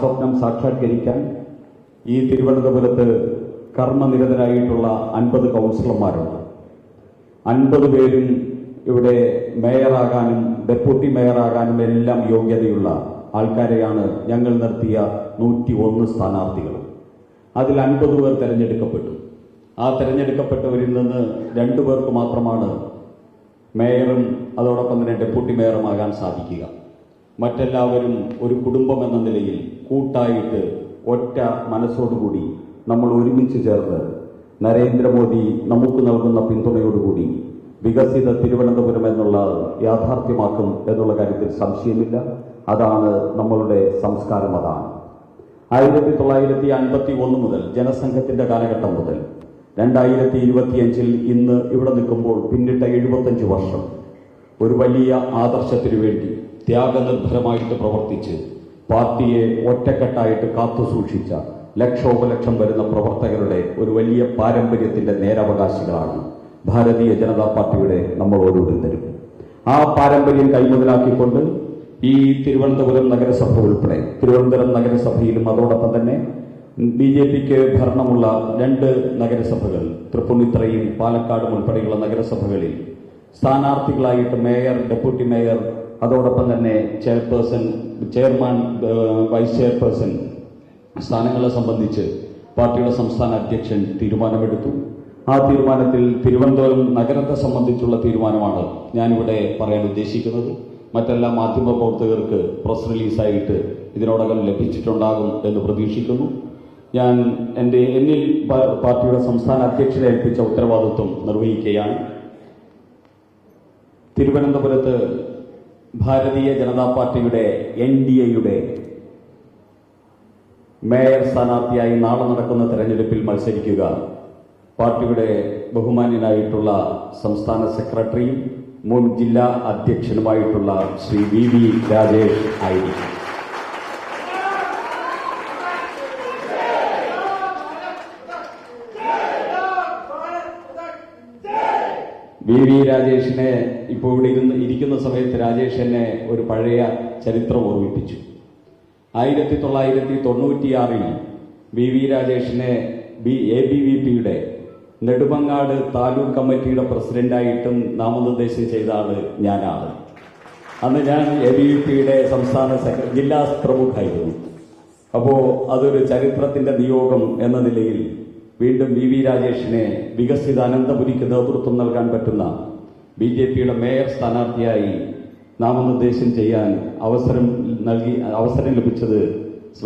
സ്വപ്നം സാക്ഷാത്കരിക്കാൻ ഈ തിരുവനന്തപുരത്ത് കർമ്മനിരതരായിട്ടുള്ള 50 കൗൺസിലർമാരുണ്ട്. 50 പേരും ഇവിടെ മേയറാകാനും ഡെപ്യൂട്ടി മേയറാകാനും എല്ലാം യോഗ്യതയുള്ള ആൾക്കാരെയാണ് ഞങ്ങൾ നിർത്തിയ 101 സ്ഥാനാർത്ഥികൾ. അതിൽ 50 പേർ തെരഞ്ഞെടുക്കപ്പെട്ടു. ആ തെരഞ്ഞെടുക്കപ്പെട്ടവരിൽ നിന്ന് 2 പേർക്ക് മാത്രമാണ് മേയറും അതോടൊപ്പം തന്നെ ഡെപ്യൂട്ടി മേയറുമാകാൻ സാധിക്കുക. മറ്റെല്ലാവരും ഒരു കുടുംബം എന്ന നിലയിൽ കൂട്ടായിട്ട് ഒറ്റ മനസ്സോടുകൂടി നമ്മൾ ഒരുമിച്ച് ചേർന്ന് നരേന്ദ്രമോദി നമുക്ക് നൽകുന്ന പിന്തുണയോടുകൂടി വികസിത തിരുവനന്തപുരം എന്നുള്ള യാഥാർത്ഥ്യമാക്കും എന്നുള്ള കാര്യത്തിൽ സംശയമില്ല. അതാണ് നമ്മളുടെ സംസ്കാരം. അതാണ് 1951 മുതൽ ജനസംഘത്തിന്റെ കാലഘട്ടം മുതൽ 2025 ഇന്ന് ഇവിടെ നിൽക്കുമ്പോൾ പിന്നിട്ട 75 വർഷം ഒരു വലിയ ആദർശത്തിനു വേണ്ടി ത്യാഗനിർഭരമായിട്ട് പ്രവർത്തിച്ച് പാർട്ടിയെ ഒറ്റക്കെട്ടായിട്ട് കാത്തുസൂക്ഷിച്ച ലക്ഷോപലക്ഷം വരുന്ന പ്രവർത്തകരുടെ ഒരു വലിയ പാരമ്പര്യത്തിന്റെ നേരവകാശികളാണ് ഭാരതീയ ജനതാ പാർട്ടിയുടെ നമ്മൾ ഓരോരുത്തരും. ആ പാരമ്പര്യം കൈമുതലാക്കിക്കൊണ്ട് ഈ തിരുവനന്തപുരം നഗരസഭ ഉൾപ്പെടെ തിരുവനന്തപുരം നഗരസഭയിലും അതോടൊപ്പം തന്നെ BJPക്ക് ഭരണമുള്ള 2 നഗരസഭകൾ തൃപ്പൂണിത്തുറയും പാലക്കാടും ഉൾപ്പെടെയുള്ള നഗരസഭകളിൽ സ്ഥാനാർത്ഥികളായിട്ട് മേയർ, ഡെപ്യൂട്ടി മേയർ, അതോടൊപ്പം തന്നെ ചെയർമാൻ, വൈസ് ചെയർപേഴ്സൺ സ്ഥാനങ്ങളെ സംബന്ധിച്ച് പാർട്ടിയുടെ സംസ്ഥാന അധ്യക്ഷൻ തീരുമാനമെടുത്തു. ആ തീരുമാനത്തിൽ തിരുവനന്തപുരം നഗരത്തെ സംബന്ധിച്ചുള്ള തീരുമാനമാണ് ഞാനിവിടെ പറയാൻ ഉദ്ദേശിക്കുന്നത്. മറ്റെല്ലാ മാധ്യമ പ്രവർത്തകർക്ക് പ്രസ് റിലീസായിട്ട് ഇതിനോടകം ലഭിച്ചിട്ടുണ്ടാകും എന്ന് പ്രതീക്ഷിക്കുന്നു. ഞാൻ എന്നിൽ പാർട്ടിയുടെ സംസ്ഥാന അധ്യക്ഷനെ ഏൽപ്പിച്ച ഉത്തരവാദിത്വം നിർവഹിക്കുകയാണ്. തിരുവനന്തപുരത്ത് ഭാരതീയ ജനതാ പാർട്ടിയുടെ NDAയുടെ മേയർ സ്ഥാനാർത്ഥിയായി നാളെ നടക്കുന്ന തെരഞ്ഞെടുപ്പിൽ മത്സരിക്കുക പാർട്ടിയുടെ ബഹുമാന്യനായിട്ടുള്ള സംസ്ഥാന സെക്രട്ടറിയും മുൻ ജില്ലാ അധ്യക്ഷനുമായിട്ടുള്ള ശ്രീ VV രാജേഷ് ആയിരിക്കും. VV രാജേഷിനെ ഇപ്പോൾ ഇവിടെ ഇരിക്കുന്ന സമയത്ത് രാജേഷ് എന്നെ ഒരു പഴയ ചരിത്രം ഓർമ്മിപ്പിച്ചു. 1996 VV രാജേഷിനെ ABVPയുടെ നെടുമങ്ങാട് താലൂക്ക് കമ്മിറ്റിയുടെ പ്രസിഡന്റായിട്ടും നാമനിർദ്ദേശം ചെയ്ത ആള് ഞാനാണ്. അന്ന് ഞാൻ ABVPയുടെ സംസ്ഥാന ജില്ലാ പ്രമുഖായിരുന്നു. അപ്പോൾ അതൊരു ചരിത്രത്തിന്റെ നിയോഗം എന്ന നിലയിൽ വീണ്ടും VV രാജേഷിനെ വികസിത അനന്തപുരിക്ക് നേതൃത്വം നൽകാൻ പറ്റുന്ന BJPയുടെ മേയർ സ്ഥാനാർത്ഥിയായി നാമനിർദ്ദേശം ചെയ്യാൻ അവസരം ലഭിച്ചത്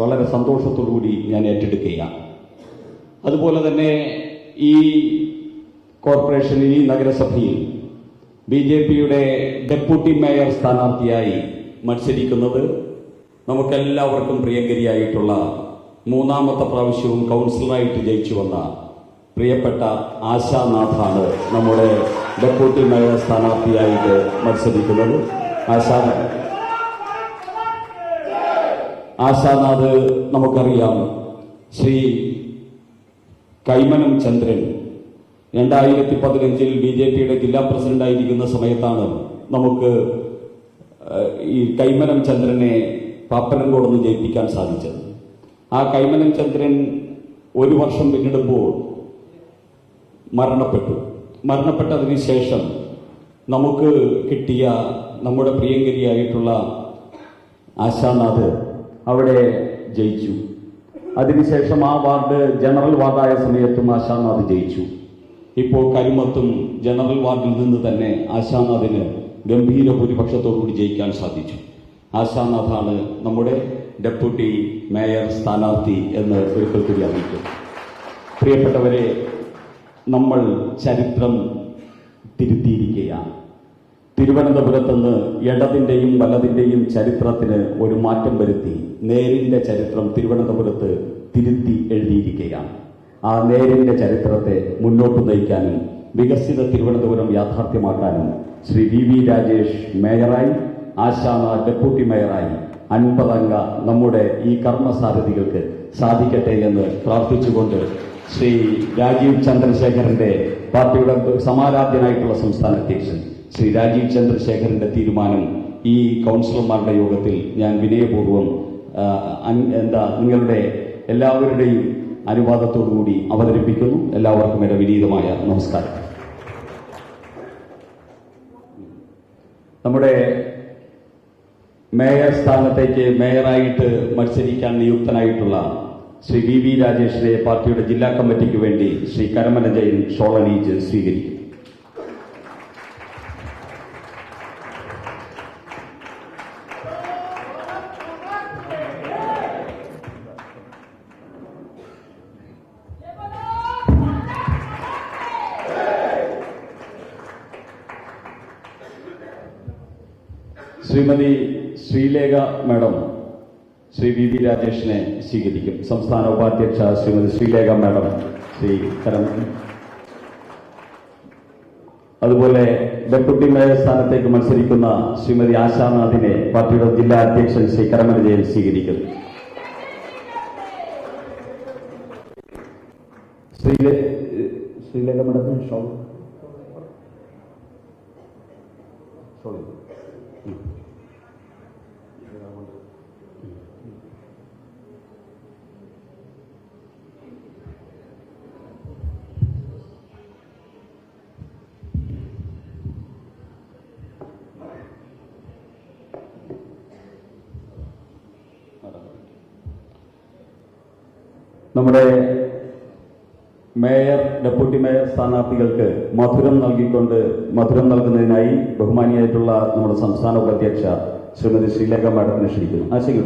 വളരെ സന്തോഷത്തോടുകൂടി ഞാൻ ഏറ്റെടുക്കുകയാണ്. അതുപോലെ തന്നെ ഈ കോർപ്പറേഷനിൽ, ഈ നഗരസഭയിൽ BJPയുടെ ഡെപ്യൂട്ടി മേയർ സ്ഥാനാർത്ഥിയായി മത്സരിക്കുന്നത് നമുക്കെല്ലാവർക്കും പ്രിയങ്കരിയായിട്ടുള്ള 3ാമത്തെ പ്രാവശ്യവും കൗൺസിലറായിട്ട് ജയിച്ചു വന്ന പ്രിയപ്പെട്ട ആശാനാഥാണ് നമ്മുടെ ഡെപ്യൂട്ടി മേയർ സ്ഥാനാർത്ഥിയായിട്ട് മത്സരിക്കുന്നത്. ആശാനാഥ് നമുക്കറിയാം. ശ്രീ കൈമനം ചന്ദ്രൻ 2015 BJPയുടെ ജില്ലാ പ്രസിഡന്റായിരിക്കുന്ന സമയത്താണ് നമുക്ക് ഈ കൈമനം ചന്ദ്രനെ പാപ്പനംകോട് ജയിപ്പിക്കാൻ സാധിച്ചത്. ആ കൈമനം ചന്ദ്രൻ 1 വർഷം പിന്നിടുമ്പോൾ മരണപ്പെട്ടതിന് ശേഷം നമുക്ക് കിട്ടിയ നമ്മുടെ പ്രിയങ്കരിയായിട്ടുള്ള ആശാനാഥ് അവിടെ ജയിച്ചു. അതിനുശേഷം ആ വാർഡ് ജനറൽ വാർഡായ സമയത്തും ആശാനാഥ് ജയിച്ചു. ഇപ്പോൾ കരിമത്തും ജനറൽ വാർഡിൽ നിന്ന് തന്നെ ആശാനാഥിന് ഗംഭീര ഭൂരിപക്ഷത്തോടുകൂടി ജയിക്കാൻ സാധിച്ചു. ആശാനാഥാണ് നമ്മുടെ ഡെപ്യൂട്ടി മേയർ സ്ഥാനാർത്ഥി എന്ന് ഒരിക്കൽ കൂടി അറിയിക്കും. പ്രിയപ്പെട്ടവരെ, നമ്മൾ ചരിത്രം തിരുത്തിയിരിക്കുകയാണ്. തിരുവനന്തപുരത്തുനിന്ന് ഇടതിന്റെയും വലതിന്റെയും ചരിത്രത്തിന് ഒരു മാറ്റം വരുത്തി നേരിന്റെ ചരിത്രം തിരുവനന്തപുരത്ത് തിരുത്തി എഴുതിയിരിക്കുകയാണ്. ആ നേരിന്റെ ചരിത്രത്തെ മുന്നോട്ട് നയിക്കാനും വികസിത തിരുവനന്തപുരം യാഥാർത്ഥ്യമാക്കാനും ശ്രീ VV രാജേഷ് മേയറായി, ആശാനാഥ് ഡെപ്യൂട്ടി മേയറായി 50 അംഗ നമ്മുടെ ഈ കർമ്മസാരഥികൾക്ക് സാധിക്കട്ടെ എന്ന് പ്രാർത്ഥിച്ചുകൊണ്ട് ശ്രീ രാജീവ് ചന്ദ്രശേഖരന്റെ പാർട്ടിയുടെ സമാരാധ്യനായിട്ടുള്ള സംസ്ഥാന അധ്യക്ഷൻ ശ്രീ രാജീവ് ചന്ദ്രശേഖരന്റെ തീരുമാനം ഈ കൗൺസിലർമാരുടെ യോഗത്തിൽ ഞാൻ വിനയപൂർവ്വം നിങ്ങളുടെ എല്ലാവരുടെയും അനുവാദത്തോടുകൂടി അവതരിപ്പിക്കുന്നു. എല്ലാവർക്കും എൻ്റെ വിനീതമായ നമസ്കാരം. നമ്മുടെ മേയർ സ്ഥാനത്തേക്ക് മേയറായിട്ട് മത്സരിക്കാൻ നിയുക്തനായിട്ടുള്ള ശ്രീ വി രാജേഷിനെ പാർട്ടിയുടെ ജില്ലാ കമ്മിറ്റിക്ക് വേണ്ടി ശ്രീ കരമന ജയൻ ഷോളണീജ് സ്വീകരിക്കും. ശ്രീമതി ശ്രീലേഖ മാഡം ശ്രീ വി രാജേഷിനെ സ്വീകരിക്കും. സംസ്ഥാന ഉപാധ്യക്ഷ ശ്രീമതി ശ്രീലേഖ മാഡം ശ്രീ അതുപോലെ ഡെപ്യൂട്ടി മേയർ സ്ഥാനത്തേക്ക് മത്സരിക്കുന്ന ശ്രീമതി ആശാനാഥിനെ പാർട്ടിയുടെ ജില്ലാ അധ്യക്ഷൻ ശ്രീ കരമന ജയൻ സ്വീകരിക്കുന്നു. ശ്രീലേഖ മാഡത്തിന് നമ്മുടെ മേയർ ഡെപ്യൂട്ടി മേയർ സ്ഥാനാർത്ഥികൾക്ക് മധുരം നൽകുന്നതിനായി ബഹുമാനിയായിട്ടുള്ള നമ്മുടെ സംസ്ഥാന ഉപാധ്യക്ഷ ശ്രീമതി ശ്രീലേഖ മാഡത്തിനെ ക്ഷണിക്കുന്നു. ആശയം